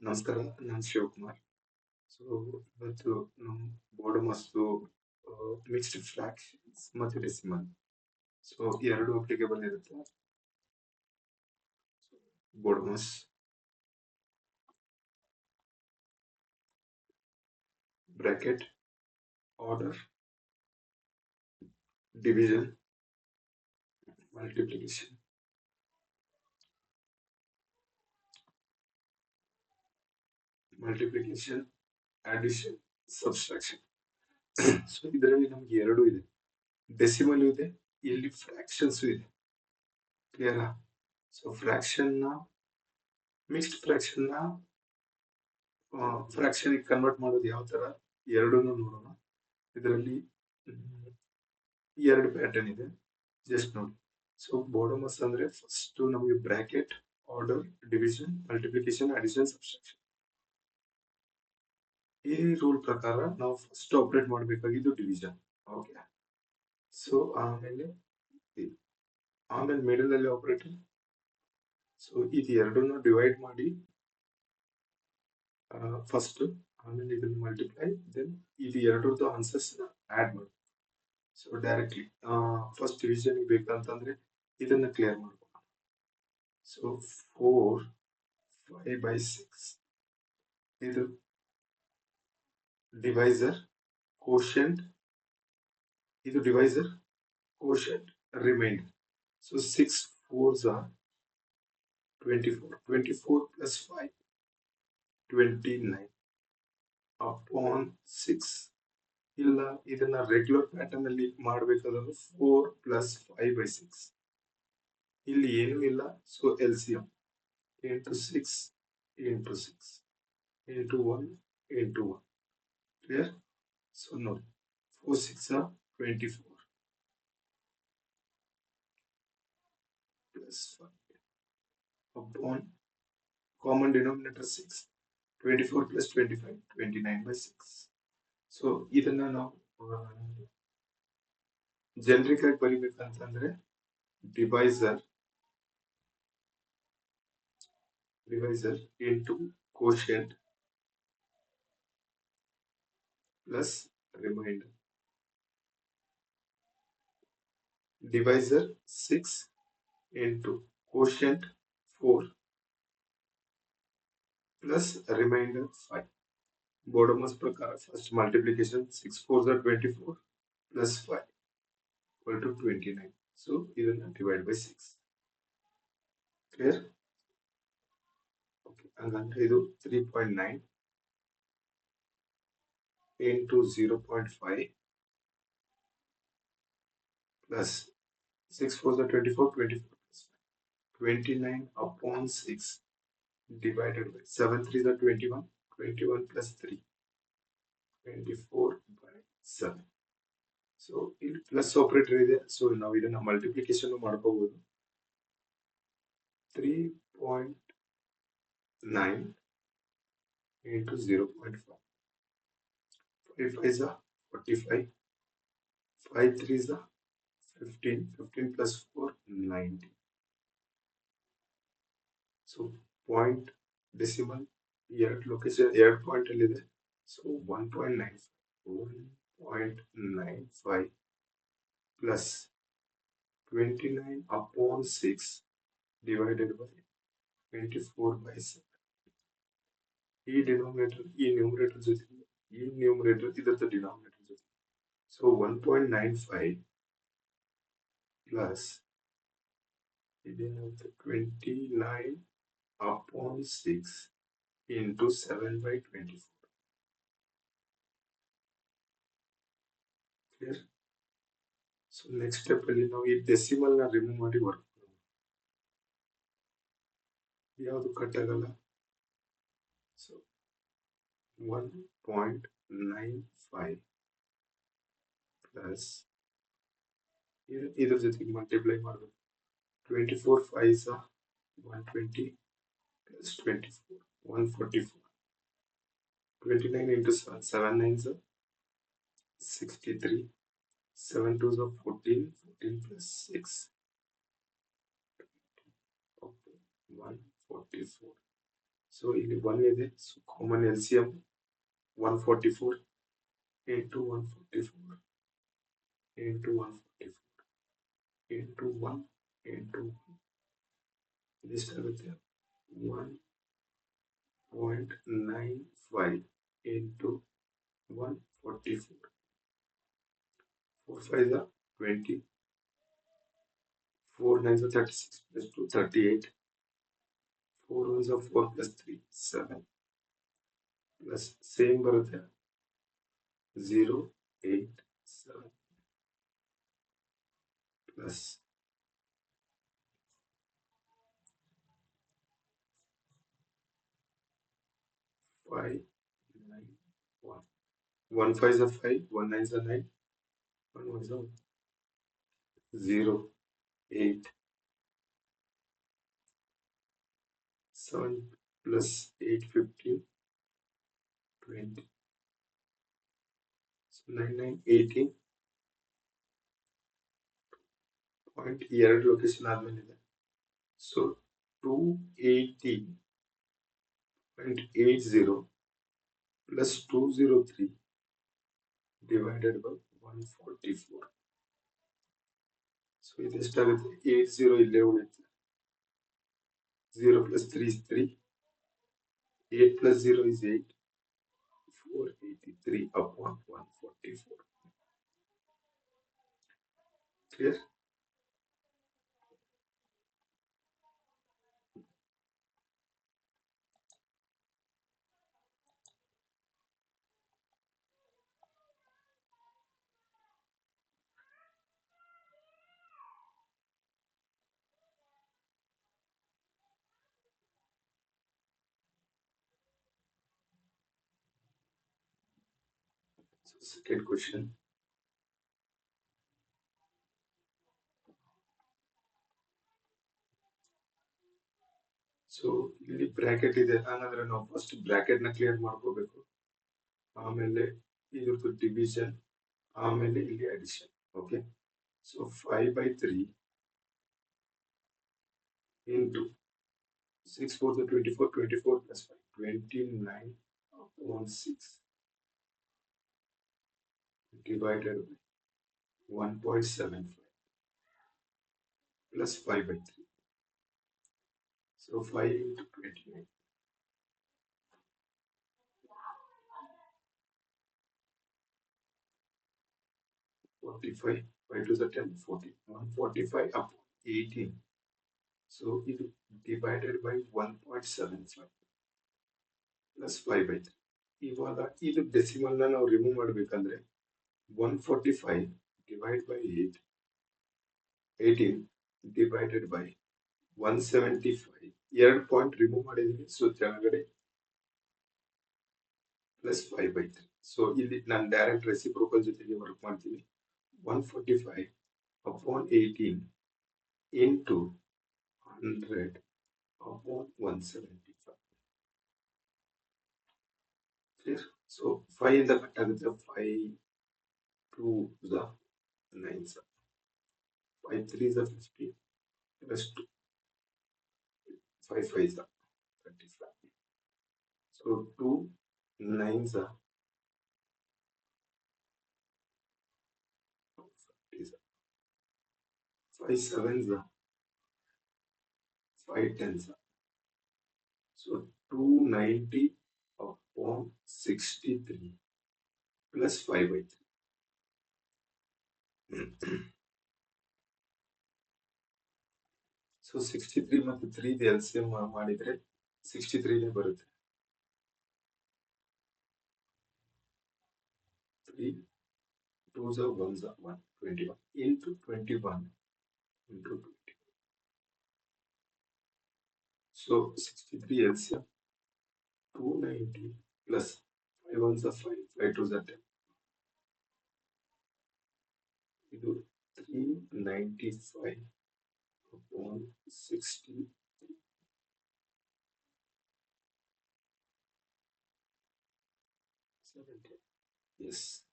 ನಮಸ್ಕಾರ, ನಾನು ಶಿವಕುಮಾರ್. ಸೊ ಇವತ್ತು ನಮ್ಮ ಬೋರ್ಡ್ ಮತ್ತು ಮಿಕ್ಸ್ಡ್ ಫ್ರಾಕ್ಷನ್ಸ್ ಮತ್ತು ಡೆಸಿಮಲ್. ಸೊ ಎರಡು ಅಪ್ಲಿಕೇಬಲ್ ಇರುತ್ತೆ. BODMAS, bracket, order, division, multiplication. Multiplication, addition, subtraction. So ಇದರಲ್ಲಿ ನಮ್ಗೆ ಎರಡು ಇದೆ, ಡೆಸಿಮಲ್ ಇದೆ, ಇಲ್ಲಿ ಫ್ರಾಕ್ಷನ್ಸ್ ಇದೆ. ಕ್ಲಿಯರಾ? ಸೊ ಮಿಕ್ಸ್ಡ್ ಫ್ರಾಕ್ಷನ್ ನ ಫ್ರಾಕ್ಷನ್ ಕನ್ವರ್ಟ್ ಮಾಡೋದು ಯಾವ ತರ ಎರಡನ್ನು ನೋಡೋಣ. ಇದರಲ್ಲಿ ಎರಡು ಪ್ಯಾಟರ್ನ್ ಇದೆ, ಜಸ್ಟ್ ನೋಡಿ. ಸೊ ಬೋರ್ಡ್ ಅಂದ್ರೆ ಫಸ್ಟ್ ನಮಗೆ bracket, order, division, multiplication, addition, subtraction. ಈ ರೂಲ್ ಪ್ರಕಾರ ನಾವು ಫಸ್ಟ್ ಆಪರೇಟ್ ಮಾಡಬೇಕಾಗಿದ್ದು ಡಿವಿಷನ್. ಓಕೆ. ಸೊ ಆಮೇಲೆ ಮಿಡಲ್ ಅಲ್ಲಿ ಆಪರೇಟರ್. ಸೊ ಇದು ಎರಡನ್ನು ಡಿವೈಡ್ ಮಾಡಿ ಫಸ್ಟ್, ಆಮೇಲೆ ಇದನ್ನು ಮಲ್ಟಿಪ್ಲೈ, ದೆನ್ ಇದು ಎರಡರದ್ದು ಆನ್ಸರ್ಸ್ ಆಡ್ ಮಾಡಿ. ಸೊ ಡೈರೆಕ್ಟ್ಲಿ ಫಸ್ಟ್ ಡಿವಿಷನ್ ಬೇಕಂತಂದ್ರೆ ಇದನ್ನ ಕ್ಲಿಯರ್ ಮಾಡ್ಬೇಕು. ಸೊ 4 5/6 ಇದು ಡಿವೈಸರ್, ಕೋಶಂಟ್, ಇದು divisor, quotient, remainder. So 6 4s are 24. 24 plus 5 29 upon 6. ಇಲ್ಲ ಇದನ್ನ ರೆಗ್ಯುಲರ್ ಪ್ಯಾಟರ್ನ್ ಅಲ್ಲಿ ಮಾಡಬೇಕಾದ್ರೆ 4 plus 5/6. ಇಲ್ಲಿ ಏನೂ ಇಲ್ಲ. So LCM into 6 into 6 into 1 into 1. Clear? So no, 4 6 are 24 plus 5 upon common denominator 6. 24 plus 25 29/6. So ಇದನ್ನ ನಾವು ಜನರಿಕ್ ಆಗಿ ಬರಿಬೇಕಂತಂದ್ರೆ divisor into quotient plus remainder. Divisor 6 into quotient 4 plus remainder 5. Bodemas prakara first multiplication 6 4s are 24 plus 5 equal to 29. So idana divide by 6. Clear? Okay, hangandre idu 3.9 into 0.5 plus 6 4s are 24 24 plus 5 29 upon 6 divided by 7 3s are 21 21 plus 3 24/7. So ಇಲ್ಲಿ plus operator ಇದೆ. So ನಾವು ಇದನ್ನ multiplication ಮಾಡ್ಕೋಬಹುದು. 3.9 into 0.5. 5 5s are 45. 5 3s are 15. 15 plus 4 90. So point decimal ಎರಡು location ಎರಡು point ಅಲ್ಲಿ ಇದೆ. So 1.95 plus 29 upon 6 divided by 24/7. ಈ ಡಿನಾಮಿನೇಟರ್ ಈ ನ್ಯೂಮರೇಟರ್ ಜೊತೆ ಈ ನ್ಯೂಮರೇಟರ್ ಇದರ ಡಿನಾಮಿನೇಟರ್ ಜೊತೆ. ಸೊ 1.95 ಪ್ಲಸ್ ಇದೇನಾಗುತ್ತೆ 29 upon 6 into 7/24. Clear? So next step ಅಲ್ಲಿ ನಾವು ಈ ಡೆಸಿಮಲ್ ನ ರಿಮೂವ್ ಮಾಡಿ ವರ್ಕ್ ಮಾಡೋಣ. ಯಾವುದು ಕಟ್ ಆಗಲ್ಲ. ಸೊ 1.95 ಪ್ಲಸ್ ಇದ್ರ ಜೊತೆಗೆ ಮಲ್ಟಿಪ್ಲೈ ಮಾಡಬೇಕು. 24 5s are 120 plus 24 144. 29 into 7 7 9s are 63. 7 2s are 14. 14 plus 6 144. So ಇಲ್ಲಿ 1 ಇದೆ, so common LCM 144 into 144 into 144 into 1 into 1 ಇದಿಷ್ಟಾಗುತ್ತೆ 1.95 into 144 4 5 are 20 4 9s are 36 plus 2 38 4 1s are 4 plus 3 7 plus same ಬರುತ್ತೆ 0 8 7 plus 5 9 1 1 5s are 5 1 9s are 9 1 1s are 0 8 7 plus 8 15 20 so 9 9 18 point 2 location ಆದ್ಮೇಲೆ ಇದೆ so 280.80 plus 203 divided by 144 so ಇದೆಷ್ಟಾಗುತ್ತೆ 80 ಇಲ್ಲೇ ಉಳಿಯುತ್ತೆ 0 plus 3 is 3 8 plus 0 is 8 483 upon 144 clear. So second question. So ಇಲ್ಲಿ bracket ಇದೆ ಹಂಗಂದ್ರೆ ನಾವು ಫಸ್ಟ್ ಬ್ರಾಕೆಟ್ ನ ಕ್ಲಿಯರ್ ಮಾಡ್ಕೋಬೇಕು ಆಮೇಲೆ ಇದ್ರದ್ದು ಡಿವಿಷನ್ ಆಮೇಲೆ ಇಲ್ಲಿ addition okay so 5/3 into 6 4 24 24 plus 5 29 upon 6 divided by 1.75 plus 5/3 so 5 into 29 45 5 to the 10 40 145 upon 18 so ಇದು divided by 1.75 plus 5/3 ಇವಾಗ ಇದು ಡೆಸಿಮಲ್ ನ ನಾವು ರಿಮೂವ್ ಮಾಡಬೇಕಂದ್ರೆ 145 divided by 8 18 divided by 175 2 point remove ಮಾಡಿದೀನಿ ಸೊ ಕೆಳಗಡೆ ಪ್ಲಸ್ 5/3 ಸೊ ಇಲ್ಲಿ ನಾನು ಡೈರೆಕ್ಟ್ ರೆಸಿಪ್ರೋಕಲ್ ಜೊತೆಗೆ ವರ್ಕ್ ಮಾಡ್ತೀನಿ 145 upon 18 into 100 upon 175 clear so 5 ಇಂದ ಕಟ್ ಆಗುತ್ತೆ 5 2 is 9 5 3 is 50 plus 2 5 5 is 35 so 2 9s are 5 7s are 5 10s are so 290 upon 63 plus 5/3 so 63 ಮತ್ತು 3 LCM ಮಾಡಿದ್ರೆ 63 ನೇ ಬರುತ್ತೆ 3 2s are 1s are 121 into 21 into 20 so 63 LCM 290 plus 5 1s are 5 5 2s are 10 ಇದು 395 upon 60 70 yes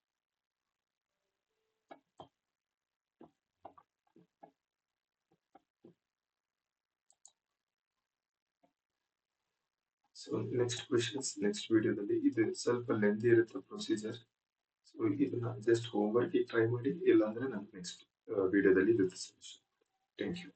so next questions next ವಿಡಿಯೋದಲ್ಲಿ ಇದು ಸ್ವಲ್ಪ lengthy ಇರುತ್ತೆ procedure. So ಇದನ್ನ ಜಸ್ಟ್ ಹೋಮ್ವರ್ಕ್ ಟ್ರೈ ಮಾಡಿ, ಇಲ್ಲಾಂದ್ರೆ ನಾನು ನೆಕ್ಸ್ಟ್ ವಿಡಿಯೋದಲ್ಲಿ ಇರುತ್ತೆ ಸೊಲ್ಯೂಷನ್. Thank you.